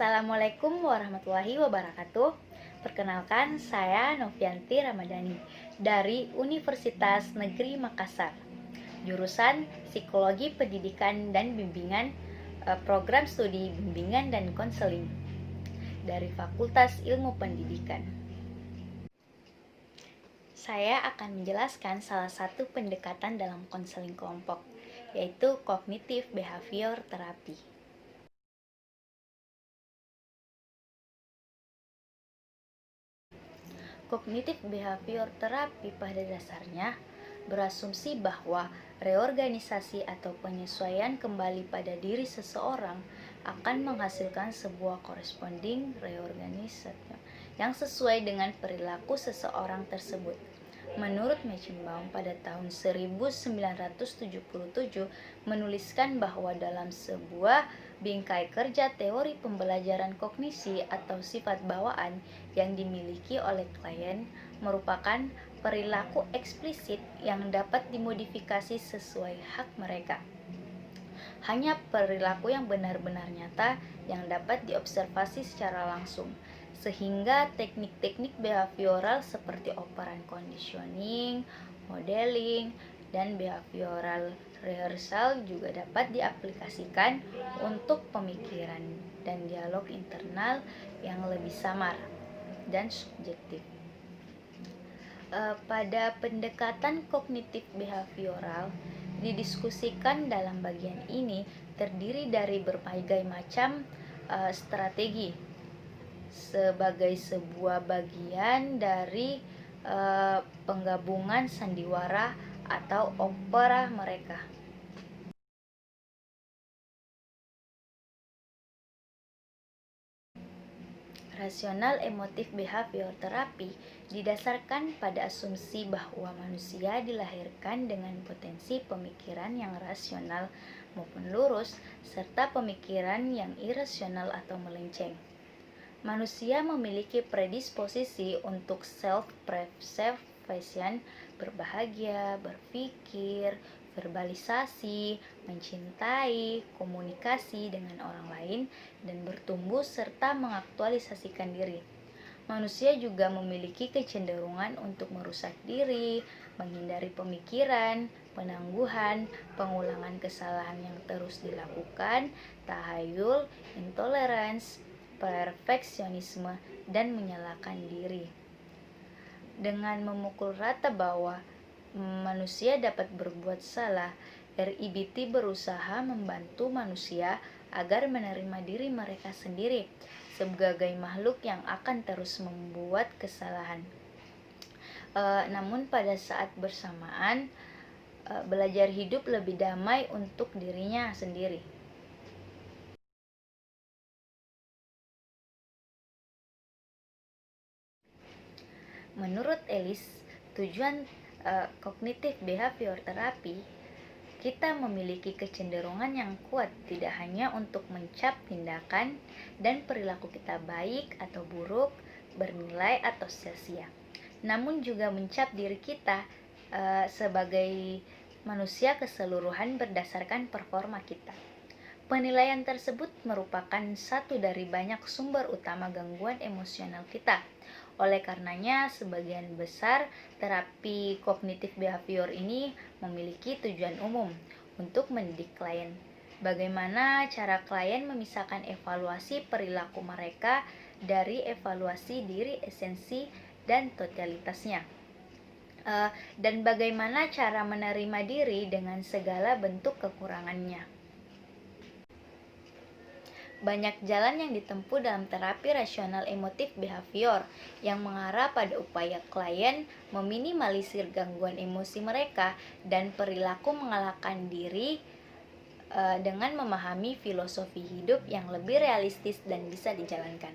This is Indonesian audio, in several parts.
Assalamualaikum warahmatullahi wabarakatuh. Perkenalkan, saya Novianti Ramadhani dari Universitas Negeri Makassar, jurusan Psikologi Pendidikan dan Bimbingan, program studi bimbingan dan konseling dari Fakultas Ilmu Pendidikan. Saya akan menjelaskan salah satu pendekatan dalam konseling kelompok, yaitu Cognitive Behavior Therapy. Cognitive Behavior Therapy pada dasarnya berasumsi bahwa reorganisasi atau penyesuaian kembali pada diri seseorang akan menghasilkan sebuah corresponding reorganisasi yang sesuai dengan perilaku seseorang tersebut. Menurut Meichenbaum pada tahun 1977 menuliskan bahwa dalam sebuah bingkai kerja teori pembelajaran kognisi atau sifat bawaan yang dimiliki oleh klien merupakan perilaku eksplisit yang dapat dimodifikasi sesuai hak mereka. Hanya perilaku yang benar-benar nyata yang dapat diobservasi secara langsung, sehingga teknik-teknik behavioral seperti operan conditioning, modeling, dan behavioral rehearsal juga dapat diaplikasikan untuk pemikiran dan dialog internal yang lebih samar dan subjektif. Pada pendekatan kognitif behavioral didiskusikan dalam bagian ini terdiri dari berbagai macam strategi sebagai sebuah bagian dari penggabungan sandiwara atau opera mereka. Rasional emotif behavior therapy didasarkan pada asumsi bahwa manusia dilahirkan dengan potensi pemikiran yang rasional maupun lurus serta pemikiran yang irasional atau melenceng. Manusia memiliki predisposisi untuk self-preservation, berbahagia, berpikir, verbalisasi, mencintai, komunikasi dengan orang lain, dan bertumbuh serta mengaktualisasikan diri. Manusia juga memiliki kecenderungan untuk merusak diri, menghindari pemikiran, penangguhan, pengulangan kesalahan yang terus dilakukan, tahayul, intoleransi, perfeksionisme, dan menyalahkan diri. Dengan memukul rata bahwa manusia dapat berbuat salah, RIBT berusaha membantu manusia agar menerima diri mereka sendiri sebagai makhluk yang akan terus membuat kesalahan. Namun pada saat bersamaan belajar hidup lebih damai untuk dirinya sendiri. Menurut Ellis, tujuan kognitif behavior therapy, kita memiliki kecenderungan yang kuat tidak hanya untuk mencap tindakan dan perilaku kita baik atau buruk, bernilai atau sia-sia, namun juga mencap diri kita sebagai manusia keseluruhan berdasarkan performa kita. Penilaian tersebut merupakan satu dari banyak sumber utama gangguan emosional kita. Oleh karenanya, sebagian besar terapi kognitif behavior ini memiliki tujuan umum untuk mendidik klien. Bagaimana cara klien memisahkan evaluasi perilaku mereka dari evaluasi diri esensi dan totalitasnya. Dan bagaimana cara menerima diri dengan segala bentuk kekurangannya. Banyak jalan yang ditempuh dalam terapi rasional emotif behavior yang mengarah pada upaya klien meminimalisir gangguan emosi mereka dan perilaku mengalahkan diri dengan memahami filosofi hidup yang lebih realistis dan bisa dijalankan.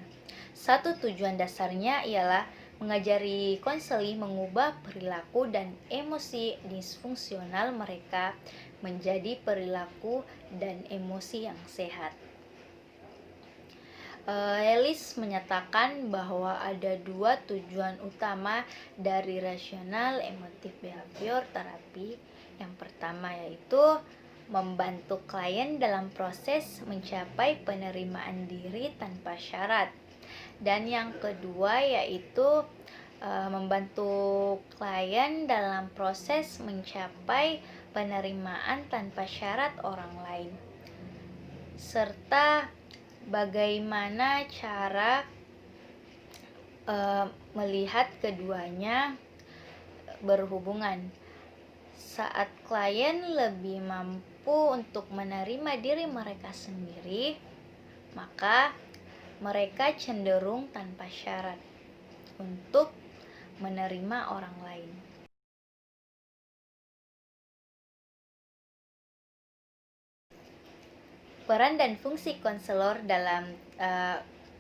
Satu tujuan dasarnya ialah mengajari konseli mengubah perilaku dan emosi disfungsional mereka menjadi perilaku dan emosi yang sehat. Ellis menyatakan bahwa ada dua tujuan utama dari rasional emotif behavior therapy. Yang pertama yaitu membantu klien dalam proses mencapai penerimaan diri tanpa syarat. Dan yang kedua yaitu membantu klien dalam proses mencapai penerimaan tanpa syarat orang lain, serta bagaimana cara melihat keduanya berhubungan. Saat klien lebih mampu untuk menerima diri mereka sendiri, maka mereka cenderung tanpa syarat untuk menerima orang lain. Peran dan fungsi konselor dalam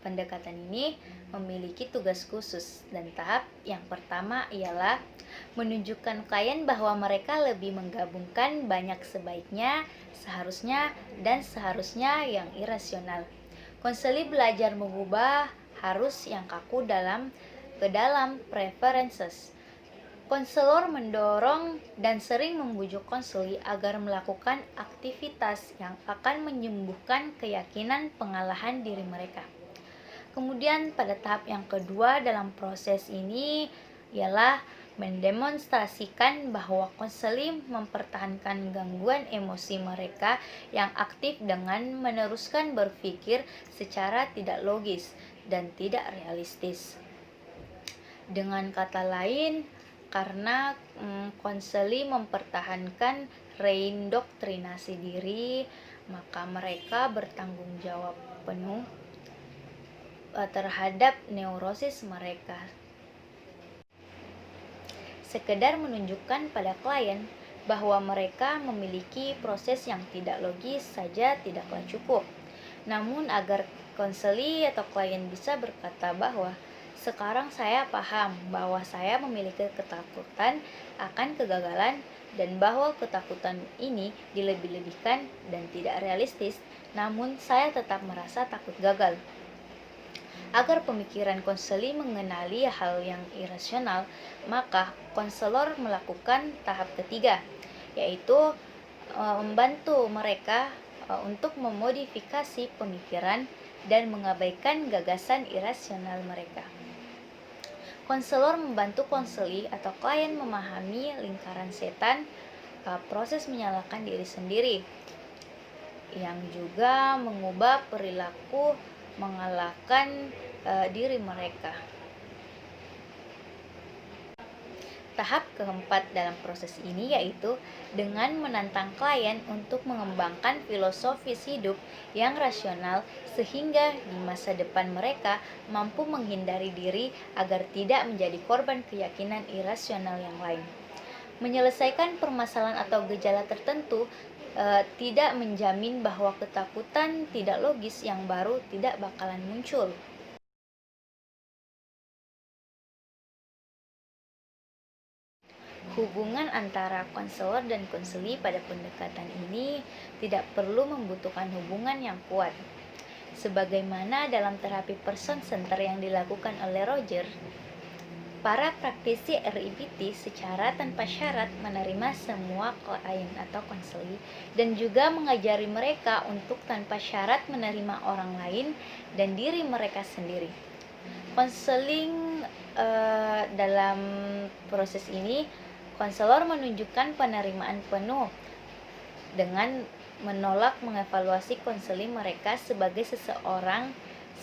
pendekatan ini memiliki tugas khusus, dan tahap yang pertama ialah menunjukkan klien bahwa mereka lebih menggabungkan banyak sebaiknya, seharusnya, dan seharusnya yang irasional. Konseli belajar mengubah harus yang kaku ke dalam preferences. Konselor mendorong dan sering membujuk konseli agar melakukan aktivitas yang akan menyembuhkan keyakinan pengalahan diri mereka. Kemudian pada tahap yang kedua dalam proses ini ialah mendemonstrasikan bahwa konseli mempertahankan gangguan emosi mereka yang aktif dengan meneruskan berpikir secara tidak logis dan tidak realistis. Dengan kata lain, karena konseli mempertahankan reindoktrinasi diri, maka mereka bertanggung jawab penuh terhadap neurosis mereka. Sekedar menunjukkan pada klien bahwa mereka memiliki proses yang tidak logis saja tidaklah cukup. Namun agar konseli atau klien bisa berkata bahwa sekarang saya paham bahwa saya memiliki ketakutan akan kegagalan dan bahwa ketakutan ini dilebih-lebihkan dan tidak realistis, namun saya tetap merasa takut gagal. Agar pemikiran konseli mengenali hal yang irasional, maka konselor melakukan tahap ketiga, yaitu membantu mereka untuk memodifikasi pemikiran dan mengabaikan gagasan irasional mereka. Konselor membantu konseli atau klien memahami lingkaran setan, proses menyalahkan diri sendiri, yang juga mengubah perilaku mengalahkan diri mereka. Tahap keempat dalam proses ini yaitu dengan menantang klien untuk mengembangkan filosofis hidup yang rasional sehingga di masa depan mereka mampu menghindari diri agar tidak menjadi korban keyakinan irasional yang lain. Menyelesaikan permasalahan atau gejala tertentu tidak menjamin bahwa ketakutan tidak logis yang baru tidak bakalan muncul. Hubungan antara konselor dan konseli pada pendekatan ini tidak perlu membutuhkan hubungan yang kuat. Sebagaimana dalam terapi person center yang dilakukan oleh Roger, para praktisi RIPT secara tanpa syarat menerima semua klien atau konseli dan juga mengajari mereka untuk tanpa syarat menerima orang lain dan diri mereka sendiri. Konseling dalam proses ini, konselor menunjukkan penerimaan penuh dengan menolak mengevaluasi konseli mereka sebagai seseorang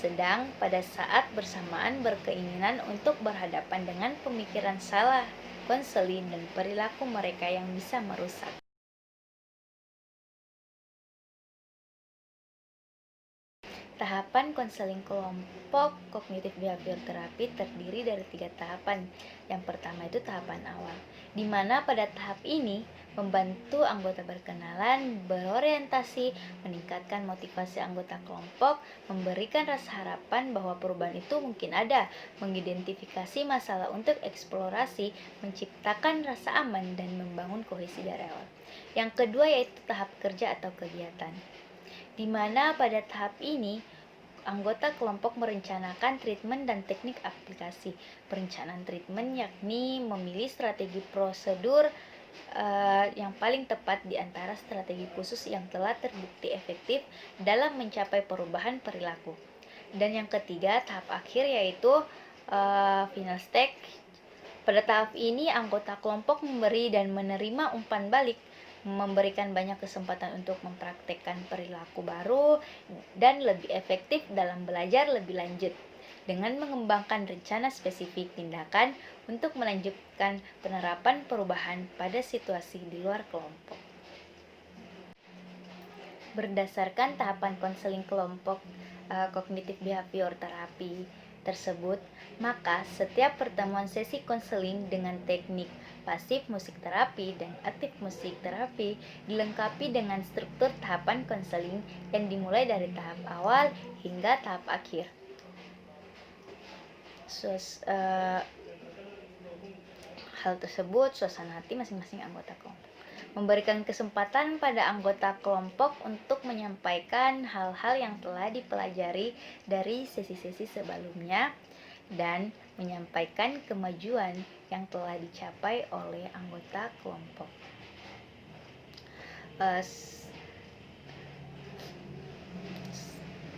sedang pada saat bersamaan berkeinginan untuk berhadapan dengan pemikiran salah konseli dan perilaku mereka yang bisa merusak. Tahapan konseling kelompok kognitif behavior terapi terdiri dari 3 tahapan. Yang pertama itu tahapan awal, di mana pada tahap ini membantu anggota berkenalan, berorientasi, meningkatkan motivasi anggota kelompok, memberikan rasa harapan bahwa perubahan itu mungkin ada, mengidentifikasi masalah untuk eksplorasi, menciptakan rasa aman, dan membangun kohesi dari awal. Yang kedua yaitu tahap kerja atau kegiatan, di mana pada tahap ini anggota kelompok merencanakan treatment dan teknik aplikasi. Perencanaan treatment yakni memilih strategi prosedur yang paling tepat di antara strategi khusus yang telah terbukti efektif dalam mencapai perubahan perilaku. Dan yang ketiga, tahap akhir, yaitu final stage. Pada tahap ini, anggota kelompok memberi dan menerima umpan balik, memberikan banyak kesempatan untuk mempraktekkan perilaku baru dan lebih efektif dalam belajar lebih lanjut, dengan mengembangkan rencana spesifik tindakan untuk melanjutkan penerapan perubahan pada situasi di luar kelompok. Berdasarkan tahapan konseling kelompok kognitif behavior terapi tersebut, maka setiap pertemuan sesi konseling dengan teknik pasif musik terapi dan aktif musik terapi dilengkapi dengan struktur tahapan konseling yang dimulai dari tahap awal hingga tahap akhir. Hal tersebut suasana hati masing-masing anggota kelompok, memberikan kesempatan pada anggota kelompok untuk menyampaikan hal-hal yang telah dipelajari dari sesi-sesi sebelumnya dan menyampaikan kemajuan yang telah dicapai oleh anggota kelompok.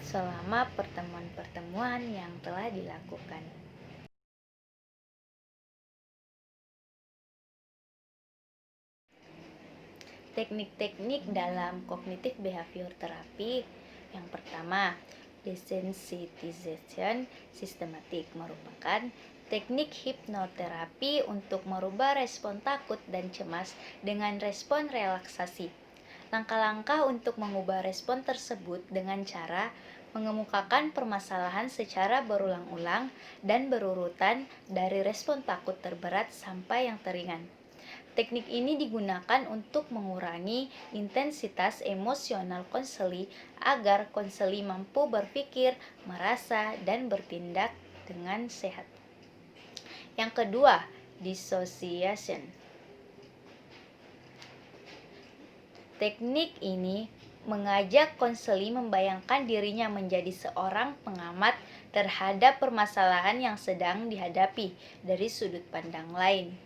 Selama pertemuan-pertemuan yang telah dilakukan. Teknik-teknik dalam kognitif behavior terapi. Yang pertama, desensitization systematic merupakan teknik hipnoterapi untuk merubah respon takut dan cemas dengan respon relaksasi. Langkah-langkah untuk mengubah respon tersebut dengan cara mengemukakan permasalahan secara berulang-ulang dan berurutan dari respon takut terberat sampai yang teringan. Teknik ini digunakan untuk mengurangi intensitas emosional konseli agar konseli mampu berpikir, merasa, dan bertindak dengan sehat. Yang kedua, dissociation. Teknik ini mengajak konseli membayangkan dirinya menjadi seorang pengamat terhadap permasalahan yang sedang dihadapi dari sudut pandang lain.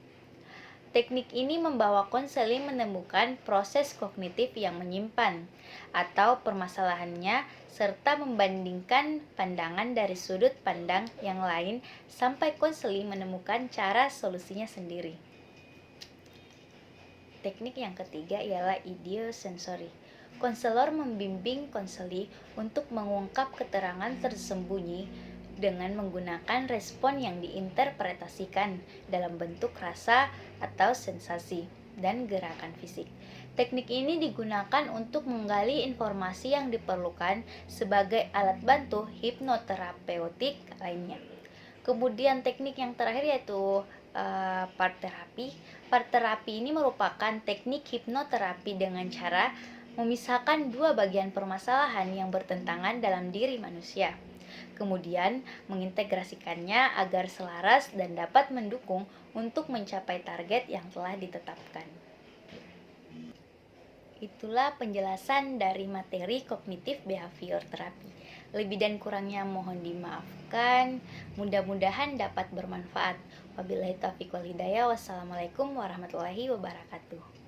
Teknik ini membawa konseli menemukan proses kognitif yang menyimpan atau permasalahannya serta membandingkan pandangan dari sudut pandang yang lain sampai konseli menemukan cara solusinya sendiri. Teknik yang ketiga ialah ideosensory. Konselor membimbing konseli untuk mengungkap keterangan tersembunyi dengan menggunakan respon yang diinterpretasikan dalam bentuk rasa atau sensasi dan gerakan fisik. Teknik ini digunakan untuk menggali informasi yang diperlukan sebagai alat bantu hipnoterapeutik lainnya. Kemudian teknik yang terakhir yaitu part terapi. Part terapi ini merupakan teknik hipnoterapi dengan cara memisahkan dua bagian permasalahan yang bertentangan dalam diri manusia, kemudian mengintegrasikannya agar selaras dan dapat mendukung untuk mencapai target yang telah ditetapkan. Itulah penjelasan dari materi kognitif behavior terapi. Lebih dan kurangnya mohon dimaafkan. Mudah-mudahan dapat bermanfaat. Wabillahi taufiq wal hidayah. Wassalamualaikum warahmatullahi wabarakatuh.